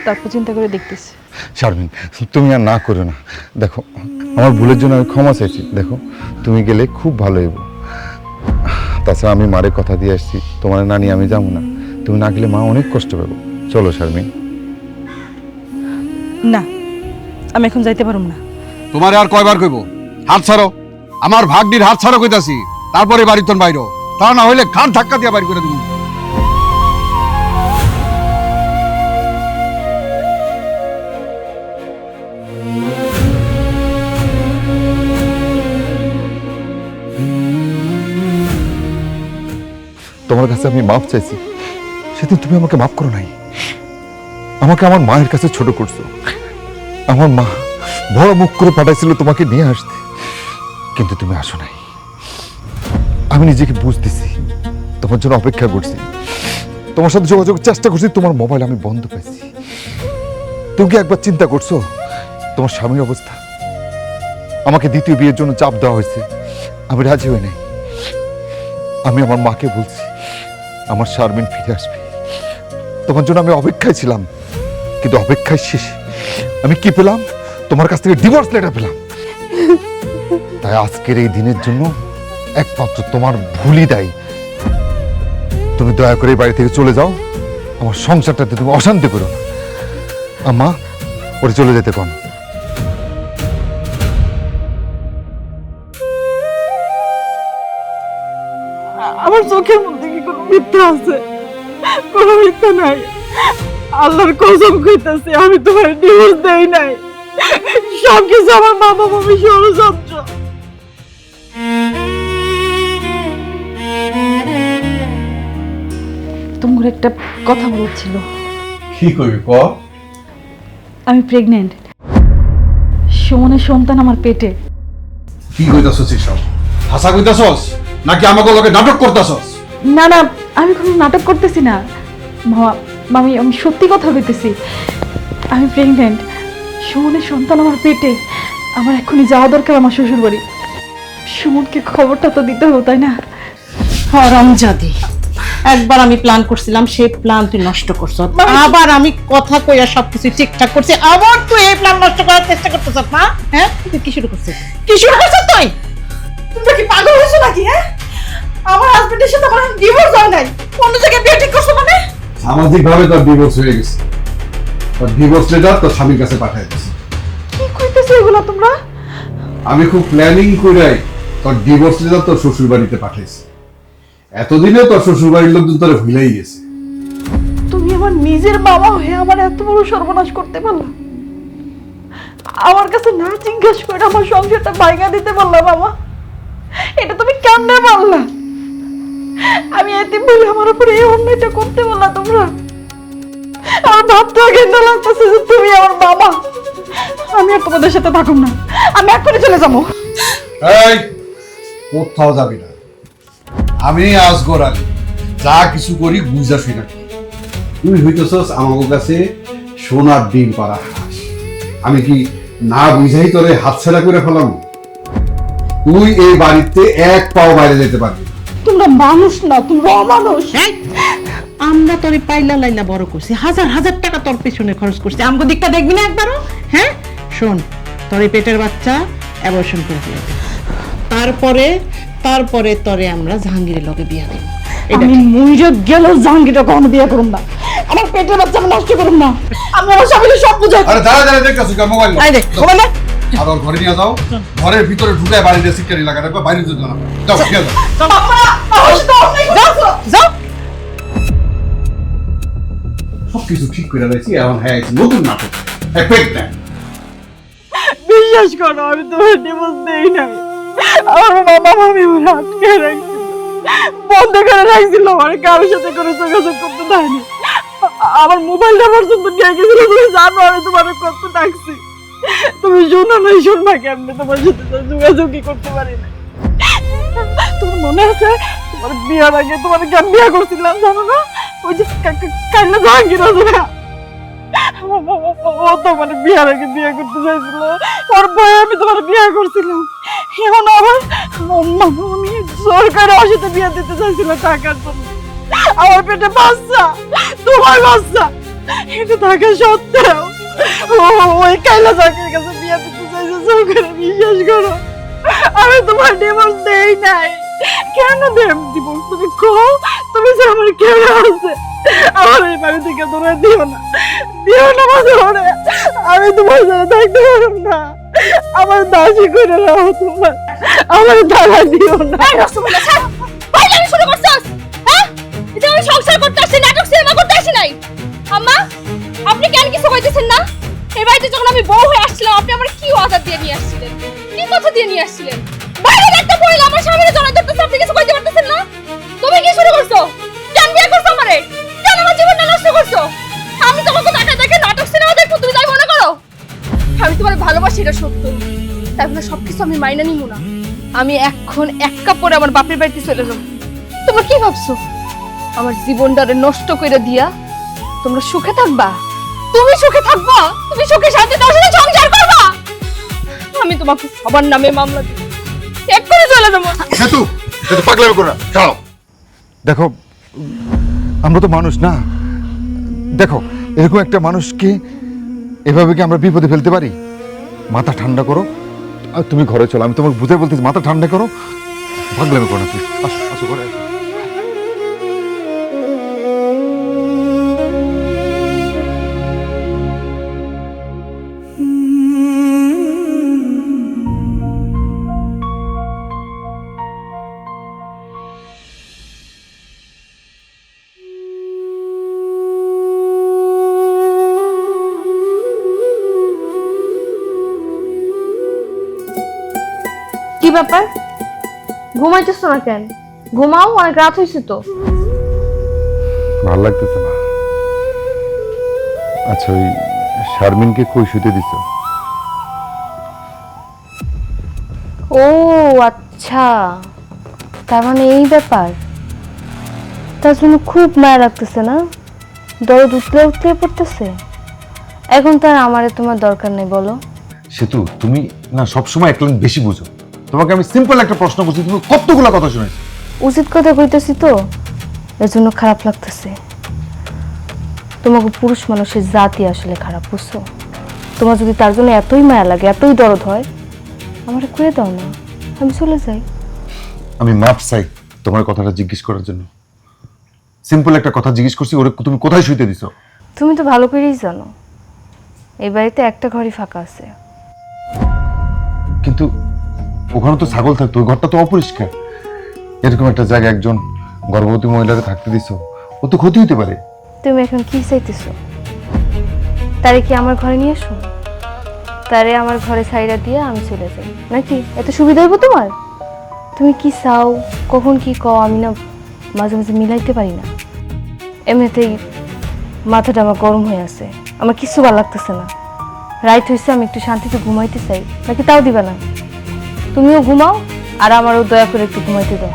তারপর চিন্তা করে দেখতেছি। শারমিন, তুমি আর না করো না। দেখো, আমার ভুলের জন্য আমি ক্ষমা চাইছি। দেখো, তুমি গেলে খুব ভালো হইব। তাছাড়া আমি মারে কথা দিয়ে আসছি, তোমার না নিয়ে আমি যাবো না। তুমি না গেলে মা অনেক কষ্ট পাবো। চলো শারমিন। না, আমি এখন যাইতে পারুম না। তোমারে আর কয়বার কইব হাত ছাড়ো, আমার ভাগ্নির হাত ছাড়ো কইতাছি, তারপরে বাড়ির তোর বাইরো, তা না হইলে খান ধাক্কা দিয়া বাড়ি করে দিবি। তোমার কাছে আমি মাফ চাইছি, সেদিন তুমি আমাকে মাফ করো নাই। আমাকে আমার মায়ের কাছে ছোট করছো। আমার মা বড় মুখ করে পাঠাইছিল তোমাকে নিয়ে আসতে, কিন্তু তুমি আসো নাই। আমি নিজেকে বুঝতেছি, তোমার জন্য অপেক্ষা করছি, তোমার সাথে যোগাযোগের চেষ্টা করছি, তোমার মোবাইল আমি বন্ধ পাইছি। তুমি কি একবার চিন্তা করছো তোমার স্বামীর অবস্থা? আমাকে দ্বিতীয় বিয়ের জন্য চাপ দেওয়া হয়েছে, আমি রাজি হই নাই। আমি আমার মাকে বলছি আমার শারমিন ফিরে আসবে, তোমার জন্য আমি অপেক্ষায় ছিলাম, কিন্তু অপেক্ষায় শেষে আমি কি পেলাম? তোমার কাছ থেকে ডিভোর্স লেটার পেলাম। তাই আজকের এই দিনের জন্য একমাত্র তোমার ভুলই দায়ী। তুমি দয়া করে এই বাড়ি থেকে চলে যাও, আমার সংসারটাতে তুমি অশান্তি করো না। আম্মা, ওরে চলে যেতে কোন। আমার চোখের মধ্যে কি কোনো মিথ্যা আছে? কোনো মিথ্যা নাই। আল্লাহর কসম কইতাছি, আমি তোমার ডিভোর্স দেই নাই। সবকিছু আমার মামা মামি ষড়যন্ত্র। তোমার একটা কথা বলছিল। কি কইবি ক? আমি প্রেগনেন্ট, সুমনের সন্তান আমার পেটে। কি কইতাছস এসব? হাসা কইতাছস নাকি আমাকে লগে নাটক করতাছস? না না, আমি কোনো নাটক করতেছি না মামি, আমি সত্যি কথা বলতেছি। আমি প্রেগনেন্ট, সুমনের সন্তান আমার পেটে। আমার এখনই যাওয়া দরকার আমার শ্বশুর বাড়ি। সুমনকে খবরটা তো দিতে হতো, তাই না? হারামজাদি, একবার আমি প্ল্যান করছিলাম, সেই প্ল্যান তুই নষ্ট করছ। আবার আমি কথা কইয়া সবকিছু ঠিকঠাক করছি, আবার তুই এই প্ল্যান নষ্ট করার চেষ্টা করতেছ না? হ্যাঁ, তুই কি শুরু করছিস? কি শুরু করছিস তুই? তোমরা কি পাগল হয়েছো নাকি? হ্যাঁ, আমার হাজবেন্ডের সাথে আমার ডিভোর্স হয় নাই, অন্য জায়গায় বিয়ে ঠিক করছো মানে? সামাজিক ভাবে তোর ডিভোর্স হয়ে গেছে, তোর ডিভোর্স লেটার তোর স্বামীর কাছে পাঠিয়ে দিয়েছে। কি কইতেছো এগুলো তোমরা? আমি খুব প্ল্যানিং কইরাই তোর ডিভোর্স লেটার তোর শ্বশুর বাড়িতে পাঠাইছি। এতদিনে তোর শ্বশুর বাড়ির লোকজন তোরে ভুলেই গেছে। তুমি আমার নিজের বাবা হয়ে আমার এত বড় সর্বনাশ করতে পারলা? আমার কাছে না জিজ্ঞেস করে আমার সংসারটা ভাঙা দিতে পারলা বাবা? এটা তুমি কেমনে পারলা? আমি এতে বলে আমার উপরে এই অন্যায়টা করতে পারলা তোমরা? আমার ভাবতে ঘেন্না লাগতেছে যে তুমি আমার বাবা। আমি আর তোমাদের সাথে থাকুম না, আমি এখনই চলে যাবো। এই, কোথাও যাবি না। আমি আজ গোড়ালি যা কিছু করি বুঝা শুনা করি। তুই হইতেছস আমার কাছে সোনার ডিম পাড়া হাঁস। আমি কি না বুঝাই তোরে হাতছাড়া করে ফেলাম? তুই এই বাড়িতে এক পাও বাইরে যেতে পারবি না। তোমরা মানুষ না, তোমরা অমানুষ। আমরা তোর পাইলা লাইলা বড় করছি, হাজার হাজার টাকা তোর পেছনে খরচ করছি, আমগো দিকটা দেখবি না একবারও? হ্যাঁ শোন, তোর এই পেটের বাচ্চা অ্যাবর্শন করে দিতে, তারপরে তোরে আমরা জাহাঙ্গীরের লগে বিয়া দেব। আমি মইরা গেল জাহাঙ্গীরটা কখনো বিয়ে করুম না। আমার পেটের বাচ্চা আমি নষ্ট করুম না। আমি আমার স্বামীকে সব বুঝাই। আরে দাঁড়া দাঁড়া, দেখতেছিস মোবাইল আই দে মোবাইল দে। আবার ঘরে নিয়ে যাও, ঘরের ভিতরে ঢুকায় বাড়িতে সিকিউরিটি লাগা রাখবে, বাইরে যেতে না। যাও ঠিক আছে, যাও। সবকিছু ঠিক করে রাখছি। এখন হ্যাঁ নতুন নাটক বিশ্বাস করো, আমি তোমার ডিভোর্স দেই নাই। আমার বাবা মামি আমার আটকে রাখছিল, বন্ধ করে রাখছিল, আমার কারোর সাথে কোনো যোগাযোগ করতে দেয়নি। আমার মোবাইলটা পর্যন্ত নিয়ে গেছিল। তুমি জানো আমি তোমার কত ডাকছি, তুমি শোনো না, শুনবা কেমনে? তোমার সাথে তো যোগাযোগই করতে পারি না। তোমার মনে আছে তোমার বিয়ার আগে তোমার কেন বিয়া করছিলাম জানো না? ওই যে কান্না জাহাঙ্গীর আছে না, ও তোমার বিয়ার আগে বিয়ে করতে চাইছিল, ওর ভয়ে আমি তোমার বিয়ে করছিলাম। এখন আবার আমি সরকারের সাথে বিয়ে দিতে চাইছিল টাকার জন্য। আমার পেটে বাচ্চা, তোমার বাচ্চা, এটা থাকা সত্ত্বেও ওই কাইলা জাহাঙ্গীর কাছে বিয়ে দিতে চাইছে সরকারে। বিশ্বাস করো, আমি তোমার ডিভোর্স দেই নাই। কেন দেব ডিভোর্স? তুমি কও, তুমি যে আমার কেন আছে? আমার এই বাড়ি থেকে তোমরা দিও না মাঝে ওরে, আমি তোমার সাথে থাকতে পারব না, আমার দাসী করে রাখো তোমার, আমার দাঁড়া দিও না। শুরু করছস, হ্যাঁ? এটা আমি সংসার করতে আসছি, নাটক সিনেমা করতে আসি নাই। আম্মা, আপনি কেন কিছু কইতেছেন না? এই বাড়িতে যখন আমি বউ হয়ে আসছিলাম, আপনি আমার কি অর্ডার দিয়ে নিয়ে আসছিলেন, কি কথা দিয়ে নিয়ে আসছিলেন? বাইরে একটা মহিলা আমার স্বামীর জন্য ধরতেছে, আপনি কিছু কইতে পারতেছেন না? তুমি কি শুরু করছো? কেন বিয়ে করছো আমারে? কেন আমার জীবনটা নষ্ট করছো? আমি তোমাকে টাকা দেখে নাটক সিনেমা দেখবো, তুমি তাই মনে করো? আমি তোমার ভালোবাসি, এটা সত্য, তাই বলে সবকিছু আমি মাইনা নিব না। আমি এখন এক কাপড়ে আমার বাপের বাড়িতে চলে যাবো। তোমরা কি ভাবছো আমার জীবনটারে নষ্ট করে দিয়া তোমরা সুখে থাকবা? তুমি সুখে থাকবা, তুমি সুখে শান্তি তার সাথে সংসার করবা? আমি তোমাকে সবার নামে মামলা দিব, এক করে চলে যাবো। সেতু পাগলামি করো না, ছাড়ো। দেখো আমরা তো মানুষ না, দেখো এরকম একটা মানুষকে এভাবে কি আমরা বিপদে ফেলতে পারি? মাথা ঠান্ডা করো, আর তুমি ঘরে চলো, আমি তোমাকে বুঝে বলতেছি, মাথা ঠান্ডা করো, পাগলামি করো না প্লিজ। আসো আসো ঘরে আসো। কি ব্যাপার, ঘুমাইতেছো না কেন? ঘুমাও, অনেক রাত হয়েছে তো। ভালো লাগতেছে না। আচ্ছা ওই শারমিনকে কই শুতে দিছো? ও আচ্ছা, তার মানে এই ব্যাপার। তার জন্য খুব মায়া লাগতেছে না? দরদ উতলে উতলে পড়তেছে। এখন তার আমারে তোমার দরকার নেই, বলো। সেতু তুমি না সবসময় এক লাইন বেশি বুঝো। তোমাকে আমি সিম্পল একটা প্রশ্ন করছি, তুমি কতগুলো কথা শুনেছো। উচিত কথা কইতেছি তো, এর জন্য খারাপ লাগতেছে। তোমাকে পুরুষ মানুষের জাতি আসলে খারাপ, বুঝছো? তোমার যদি তার জন্য এতই মায়া লাগে, এতই দরদ হয়, আমারে কয়ে দাও না, আমি চলে যাই। আমি মাপ চাই তোমার কথাটা জিজ্ঞেস করার জন্য। সিম্পল একটা কথা জিজ্ঞেস করছি, ওরে তুমি কোথায় শুইতে দিছো? তুমি তো ভালো করেই জানো এই বাড়িতে একটা ঘরই ফাঁকা আছে। কিন্তু ওখানে তো ছাগল থাকতো, ওই ঘরটা তো অপরিষ্কার। এরকম একটা জায়গায় একজন গর্ভবতী মহিলাকে থাকতে দিছো, ও তো ক্ষতি হতে পারে। তুমি এখন কি চাইতেছো? তারে কি আমার ঘরে নিয়ে এসো? তারে আমার ঘরে ছাইরা দিয়ে আমি চলে যাই নাকি? এত সুবিধা হইব তোমার? তুমি কি চাও, কখন কি কও, আমি না মাঝে মাঝে মিলাইতে পারি না। এমনিতেই মাথাটা আমার গরম হয়ে আছে, আমার কিছু ভালো লাগতেছে না। রাইট হয়েছে, আমি একটু শান্তিতে ঘুমাইতে চাই, নাকি তাও দিবে না? তুমিও ঘুমাও, আর আমারও দয়া করে একটু ঘুমাইতে দাও।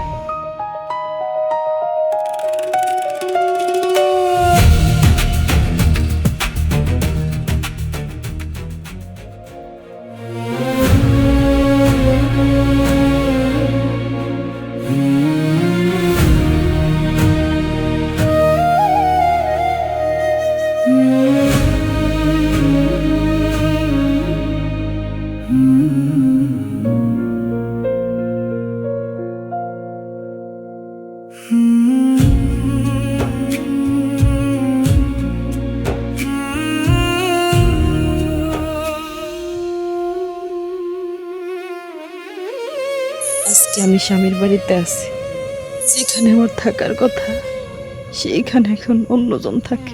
আজকে আমি স্বামীর বাড়িতে আছি, যেখানে আমার থাকার কথা সেইখানে এখন অন্যজন থাকে।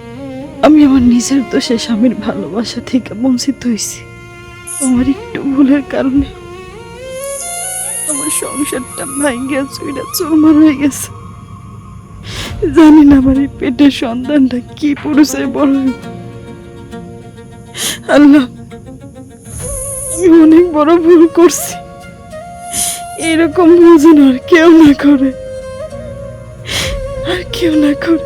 আমি আমার নিজের দোষে স্বামীর ভালোবাসা থেকে বঞ্চিত হয়েছি। আমার একটু ভুলের কারণে আমার সংসারটা ভাঙ্গিয়া চুইরা চুরমার হয়ে গেছে। জানি না আমার এই পেটের সন্তানটা কি পুরুষের বড় হইব। আল্লাহ, আমি অনেক বড় ভুল করছি, এরকম ভুল যেন আর কেউ না করে, আর কেউ না করে।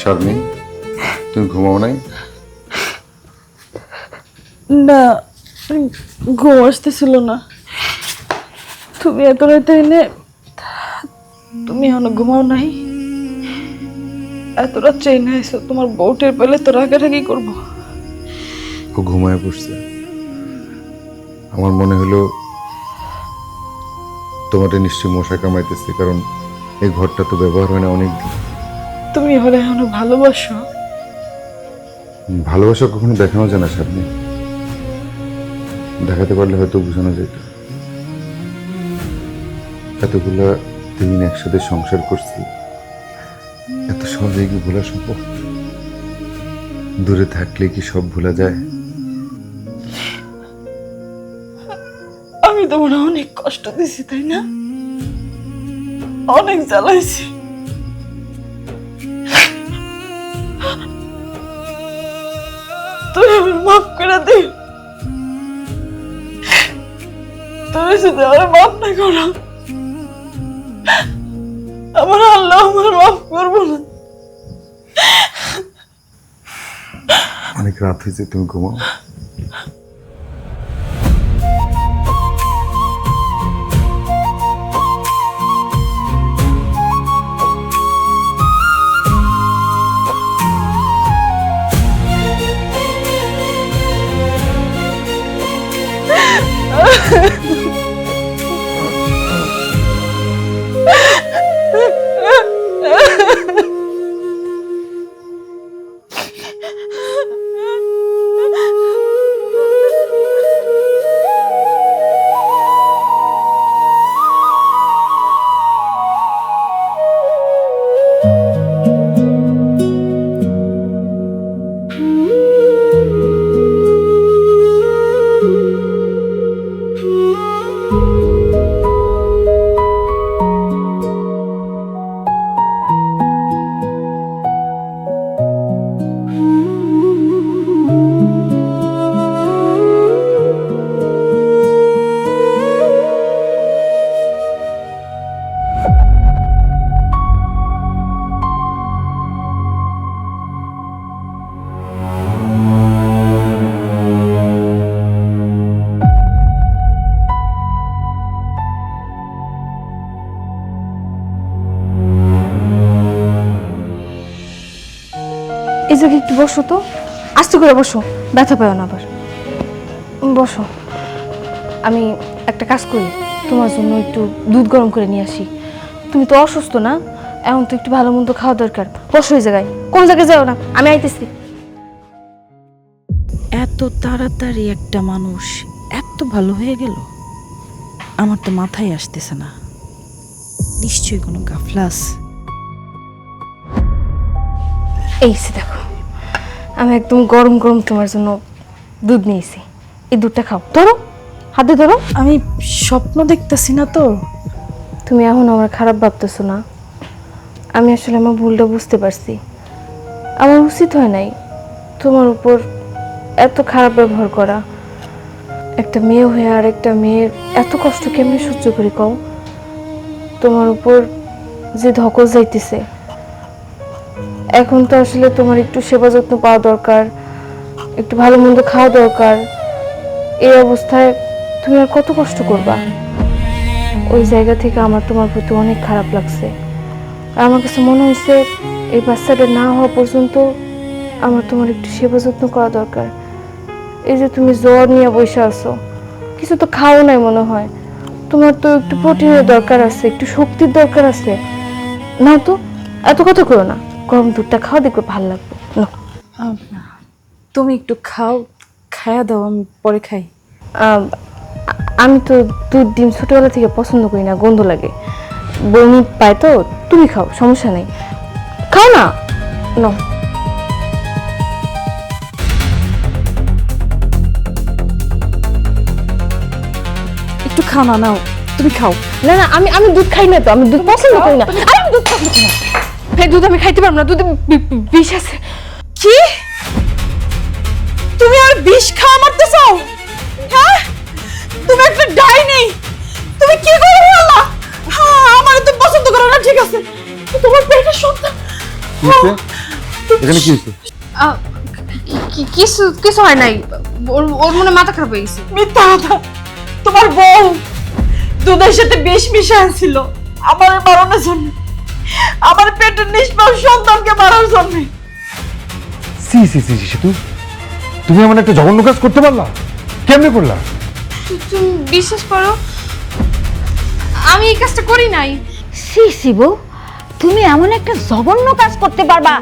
শারমিন, তুমি ঘুমাও নাই? না, ঘুম আসতেছিল না। তুমি এত রাতে এনে তুমি এখনো ঘুমাও নাই? এত রাত ট্রেনে এসো, তোমার বউটের পেলে তো রাগারাগি করবো। ও ঘুমায় পড়ছে। আমার মনে হলো তোমাদের নিশ্চয়ই মশা কামাইতেছে, কারণ এই ঘরটা তো ব্যবহার হয় না অনেক দিন। তুমি হলে এখনো ভালোবাসো? ভালোবাসা কখনো দেখানো যায় না সামনে, দেখাতে পারলে হয়তো বোঝানো যেত। এতগুলা দিন একসাথে সংসার করছি, এত সহজে কি ভোলা সম্ভব? দূরে থাকলে কি সব ভোলা যায়? আমি তোমার অনেক কষ্ট দিছি, তাই না? অনেক জ্বালাইছি। তুমি আমার মাফ করে দিও। তুমি যদি আমার মাফ না করো, আমার আল্লাহ আমার মাফ করবো না। অনেক রাত হয়েছে, তুমি ঘুমাও। এই জায়গায় একটু বসো তো, আস্তে করে বসো, ব্যথা পাও না আবার। বসো, আমি একটা কাজ করি, তোমার জন্য একটু দুধ গরম করে নিয়ে আসি। তুমি তো অসুস্থ না, এখন তো একটু ভালো মন্দ খাওয়া দরকার। বসো এই জায়গায়, কোন জায়গায় যাও না, আমি আইতেছি। এত তাড়াতাড়ি একটা মানুষ এত ভালো হয়ে গেল, আমার তো মাথায় আসতেছে না। নিশ্চয়ই কোনো গাফলাস। এই সে দেখো, আমি একদম গরম গরম তোমার জন্য দুধ নিয়েছি, এই দুধটা খাও। ধরো, হাতে ধরো। আমি স্বপ্ন দেখতেছি না তো? তুমি এখন আমার খারাপ ভাবতেছো না? আমি আসলে আমার ভুলটা বুঝতে পারছি। আমার উচিত হয় নাই তোমার উপর এত খারাপ ব্যবহার করা। একটা মেয়ে হয়ে আর একটা মেয়ের এত কষ্ট কেমনে সহ্য করি কও? তোমার উপর যে ধকল যাইতেছে, এখন তো আসলে তোমার একটু সেবা যত্ন পাওয়া দরকার, একটু ভালো মন্দ খাওয়া দরকার। এই অবস্থায় তুমি আর কত কষ্ট করবা? ওই জায়গা থেকে আমার তোমার প্রতি অনেক খারাপ লাগছে। আর আমার কাছে মনে হয়েছে এই বাচ্চাটা না হওয়া পর্যন্ত আমার তোমার একটু সেবা যত্ন করা দরকার। এই যে তুমি জ্বর নিয়ে বসে আছো, কিছু তো খাও নাই মনে হয়, তোমার তো একটু প্রোটিনের দরকার আছে, একটু শক্তির দরকার আছে। না তো, এত কথা করো না, গরম দুধটা খাওয়া, দেখবে ভালো লাগবে। নাও। তুমি একটু খাও, খায়া দাও, আমি পরে খাই। আমি তো দুধ ডিম ছোটবেলা থেকে পছন্দ করি না, গন্ধ লাগে, বমি পায় তো। তুমি খাও, সমস্যা নেই, খাও না। নাও। একটু খাও না, নাও, তুমি খাও। না না, আমি দুধ খাই না তো, আমি দুধ পছন্দ করি না। আরে আমি দুধ পছন্দ করি না, এই দুধ আমি খাইতে পারবো না, দুধে বিষ আছে। কি? তুমি আর বিষ খাওয়া মারতে চাও? হ্যাঁ, তুমি একটা ডাইনি। তুমি কি করে বললা? হ্যাঁ, আমার তো পছন্দ করো না, ঠিক আছে, তোমার পেটের সন্তান। কি হয়েছে? এখানে কি হয়েছে? কিছু কিছু হয় নাই, ওর মনে মাথা খারাপ হয়ে গেছে। মিথ্যা কথা। তোমার বউ দুধের সাথে বিষ মিশিয়ে আনছিল আমার মারানোর জন্য। আমার পেটের নিষ্পাপ সন্তানকে মারার জন্য। সি সি সি সেতু, তুমি এমন একটা জঘন্য কাজ করতে পারলা? কেমনে করলা? তুমি বিশ্বাস করো আমি এই কাজটা করি নাই। সি সি বউ, তুমি এমন একটা জঘন্য কাজ করতে পারবা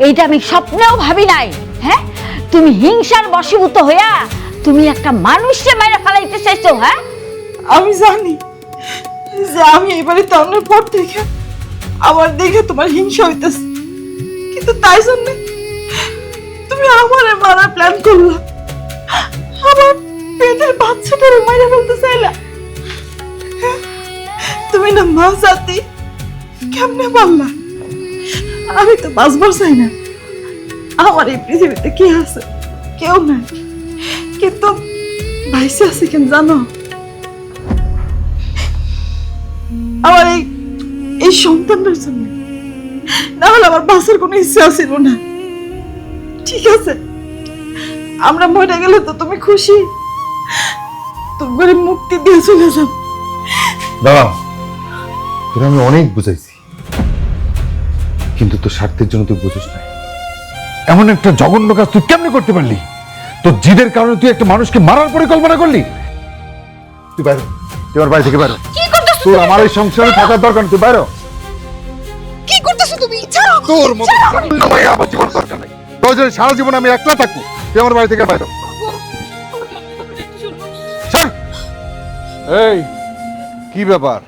এইটা আমি স্বপ্নেও ভাবি নাই। হ্যাঁ, তুমি হিংসার বশীভূত হইয়া তুমি একটা মানুষকে মাইরা ফেলাইতে চাইছো। হ্যাঁ, আমি জানি যে আমি এবারে তার পর থেকে আমার দেখে তোমার হিংসা হইতেছে, কিন্তু তাই জন্য তুমি আমারে মারার প্ল্যান করলা, আমার পেটের বাচ্চাটারে মাইরা ফেলতে চাইলা। তুমি না মা জাতি, কেমনে পারলা? আমি তো বাঁচবার চাই না, আমার এই পৃথিবীতে কি আছে? কেউ নাই, কিন্তু ভাইসে আছে কেন জানো? আমার এই সন্তানটার জন্য, না হলে আমার বাঁচার কোনো ইচ্ছা ছিল না। ঠিক আছে, আমরা মরে গেলে তো তুমি খুশি, তোমার মুক্তি দিয়ে চলে যাব। দাদা, তোর আমি অনেক বুঝাইছি, কিন্তু তোর স্বার্থের জন্য তুই বুঝিস না। এমন একটা জঘন্য কাজ তুই কেমনে করতে পারলি? তোর জিদের কারণে তুই একটা মানুষকে মারার পরিকল্পনা করলি। তুই বাইরে, তুই আমার বাড়ি থেকে বাইরে। তোর আমার এই সংসারে থাকার দরকার নেই, তুই বাইরে। কি করতেছো তুমি? ছাড়ো। তোর মতো আমার জীবন দরকার নেই। প্রয়োজনে সারা জীবন আমি একলা থাকবো, তুই আমার বাড়ি থেকে বাইরে। এই কি ব্যাপার?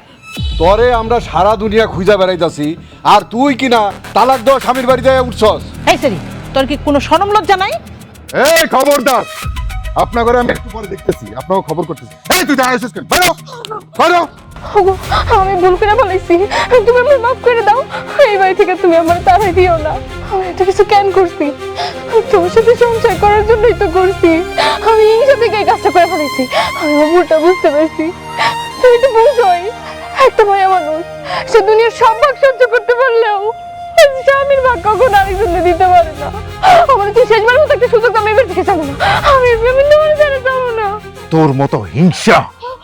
তরে আমরা সারা দুনিয়া খুঁজা বেড়াইতাছি, আর তুই কিনা তালাক দেওয়া স্বামীর বাড়িতে উঠছস। এই সেরি, তোর কি কোনো শরম লজ্জা নাই? এই খবরদার, আপনার ঘরে আমি একটু পরে দেখতেছি, আপনাকে খবর করতেছি। এই তুই দাঁড়ায় আছিস কেন? বাইরে বাইরে। ওগো, আমি ভুল করে ফেলাইছি, তুমি আমাকে মাফ করে দাও। এই বাড়ি থেকে তুমি আমার তাড়াই দিও না। আমি এটা কিছু কেন করছি? তোমার সাথে সংসার করার জন্যই তো করছি। আমি হিংসা থেকে এই কাজটা করে ফেলাইছি। আমি আমার ভুলটা বুঝতে পারছি। তুমি তো বুঝোই, একটা মায়া মানুষ সে দুনিয়ার সব ভাগ সহ্য করতে পারলেও স্বামীর ভাগ কখনো আরেকজনকে দিতে পারে না। আমার তুই শেষবার মতো একটা সুযোগ আমি এবার থেকে যাবো না, আমি তোমার ছেড়ে যাবো না। তোর মতো হিংসা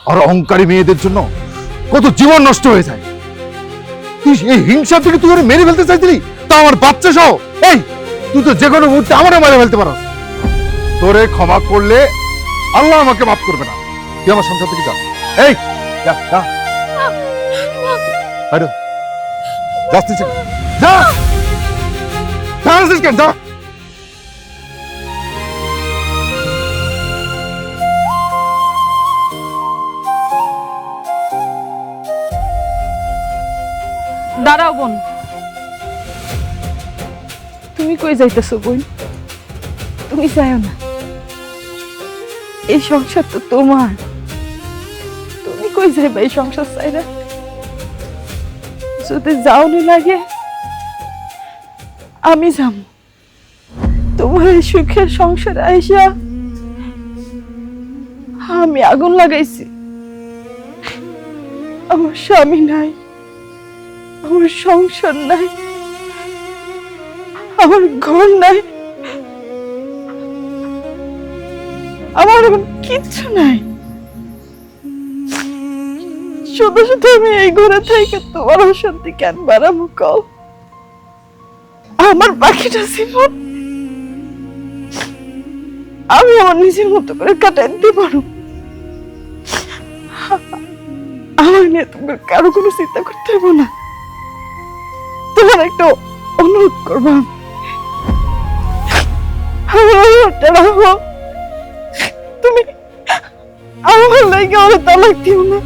আর অহংকারী মেয়েদের জন্য কত জীবন নষ্ট হয়ে যায়। তুই এই হিংসা থেকে তুই ওরে মেরে ফেলতে চাইছিলি, তা আমার বাচ্চা সহ। এই তুই তো যে কোনো মুহূর্তে আমারও মেরে ফেলতে পারস। তোরে ক্ষমা করলে আল্লাহ আমাকে মাফ করবে না। তুই আমার সংসার থেকে যা। এই যা যা, বাইরে যাচ্ছিস কেন? যা, যাচ্ছিস কেন? যা। দাঁড়াও বোন, তুমি কই যাইতেছো বোন? তুমি যাও না, এই সংসার তো তোমার। তুমি কই যাইবা এই সংসার চাইরা? যদি যাওনি লাগে আমি যাম। তোমার এই সুখের সংসারে আইসা আমি আগুন লাগাইছি। আমার স্বামী নাই, আমার সংসার নাই, আমার ঘর নাই, আমার এখন কিচ্ছু নাই। শুধু শুধু আমি এই ঘরে থেকে তোমার অশান্তি কেন বাড়াবো কও? আমার বাকিটা জীবন আমি আমার নিজের মতো করে কাটাই দিতে পারো। আমার নিয়ে তোমার কারো কোনো চিন্তা করতে হবে না। তোমার একটা অনুরোধ করবো, তুমি আমার লাগে আমার তালাক দিও না,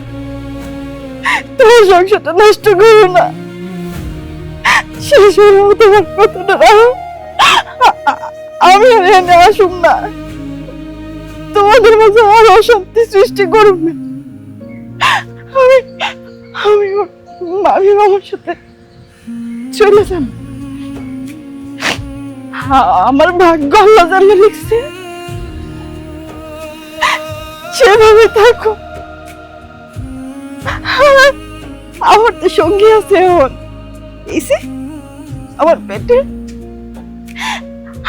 তোমার সংসারটা নষ্ট করো না। শেষ হলো তোমার কথাটা রাখো, আমি আর এনে আসুন না, তোমাদের মাঝে আর অশান্তি সৃষ্টি করুন না। আমি আমি মামি মামার সাথে চলে যান। আমার ভাগ্য আল্লাহ জানে লিখছে, সেভাবে থাকো। আমার তো সঙ্গী আছে এখন, এসে আমার পেটে।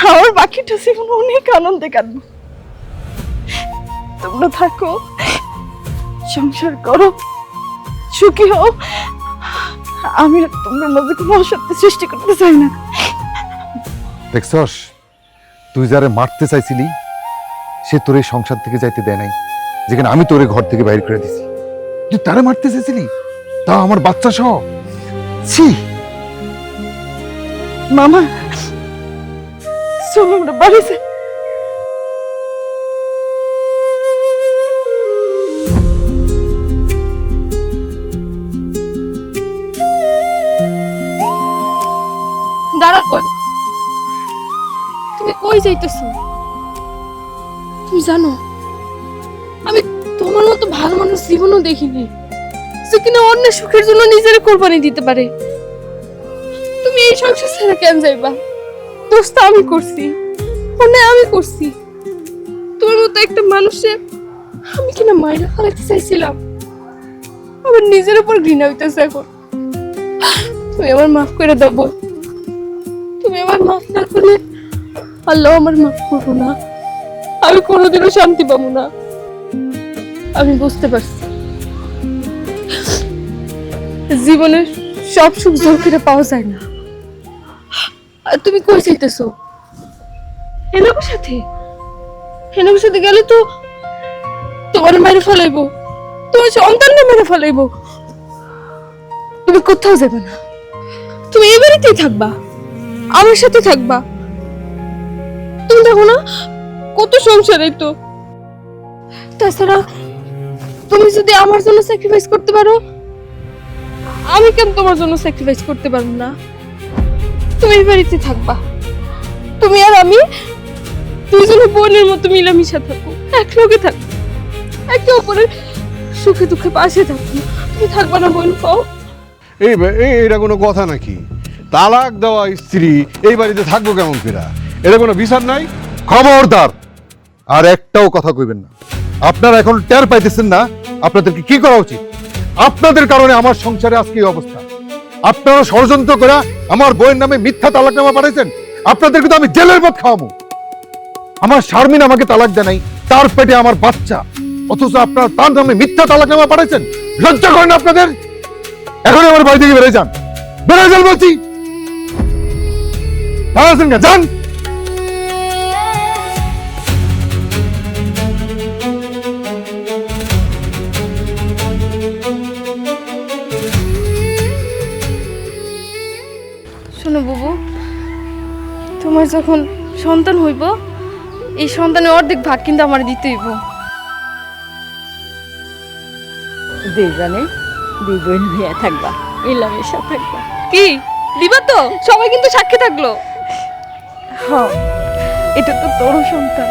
আমার বাকিটা জীবন অনেক আনন্দে কাটবো। তোমরা থাকো, সংসার করো, সুখী হও। আমি আর তোমার মাঝে কোনো অশান্তি সৃষ্টি করতে চাই না। দেখছস, তুই যারে মারতে চাইছিলি সে তোর এই সংসার থেকে যাইতে দেয় নাই, যেখানে আমি তোরে ঘর থেকে বাইর করে দিছি। তুই তারে মারতে চাইছিলি, তা আমার বাচ্চা সহ। ছি! মামা চলো আমরা বাড়ি যাই। দাঁড়া কই, তুমি কই যাইতেছো? তুমি জানো আমি তোমার মতো ভালো মানুষ জীবনও দেখিনি, সে কিনা অন্যের সুখের জন্য নিজের কোরবানি দিতে পারে। তুমি এই সংসার ছেড়ে কেন যাইবা? দোস্ত আমি করছি, অন্যায় আমি করছি। তোমার মতো একটা মানুষের আমি কিনা মাইরা ফেলাতে চাইছিলাম, আমার নিজের উপর ঘৃণা হইতেছে এখন। তুমি আমার মাফ করে দাও বোন। তুমি আমার মাফ না করলে আল্লাহ আমার মাফ করবো না, আমি কোনোদিনও শান্তি পাবো না। আমি বুঝতে পারছি জীবনের সব সুখ জোর করে পাওয়া যায় না। আর তুমি কই চাইতেছো? হেনাকের সাথে? হেনাকের সাথে গেলে তো তোমার মেরে ফেলাইবো, তোমার সন্তানকে মেরে ফেলাইবো। তুমি কোথাও যাবে না, তুমি এই বাড়িতেই থাকবা, আমার সাথে থাকবা। তুমি দেখো না কত সংসার এই তো। তাছাড়া তুমি যদি আমার জন্য স্যাক্রিফাইস করতে পারো, আমি কেন তোমার জন্য স্যাক্রিফাইস করতে পারবো না? তুমি এই বাড়িতে থাকবা, তুমি আর আমি দুইজনে বোনের মতো মিলামিশা থাকবো, একলগে থাকবো, একে অপরের সুখে দুঃখে পাশে থাকবো। তুমি থাকবা না বোন? কও এটা কোনো কথা নাকি? তালাক দেওয়া স্ত্রী এই বাড়িতে থাকবো কেমন ফেরা? এটা কোনো বিচার নাই? খবরদার, আর একটাও কথা কইবেন না। আপনারা এখন টের পাইতেছেন না আপনাদেরকে কি করা উচিত? আপনাদের কারণে আমার সংসারে আজকে এই অবস্থা। আপনারা ষড়যন্ত্র করে আমার বইয়ের নামে মিথ্যা তালাকনামা পাঠাইছেন। আপনাদেরকে তো আমি জেলের ভাত খাওয়াবো। আমার শারমিন আমাকে তালাক দেয় নাই, তার পেটে আমার বাচ্চা, অথচ আপনারা তার নামে মিথ্যা তালাকনামা পাঠাইছেন। লজ্জা করেন না আপনাদের? এখন আমার বাড়ি থেকে বেড়ে যান, বেড়ে যান বলছি। যান। শোনো বুবু, তোমার যখন সন্তান হইব, এই সন্তানের অর্ধেক ভাগ কিন্তু আমার দিতে হইব। দুইজনে দুই বোন হইয়া থাকবা, মিলামেশা থাকবা। কি দিবা তো? সবাই কিন্তু সাক্ষী থাকলো। হ্যাঁ, এটা তো তোর সন্তান।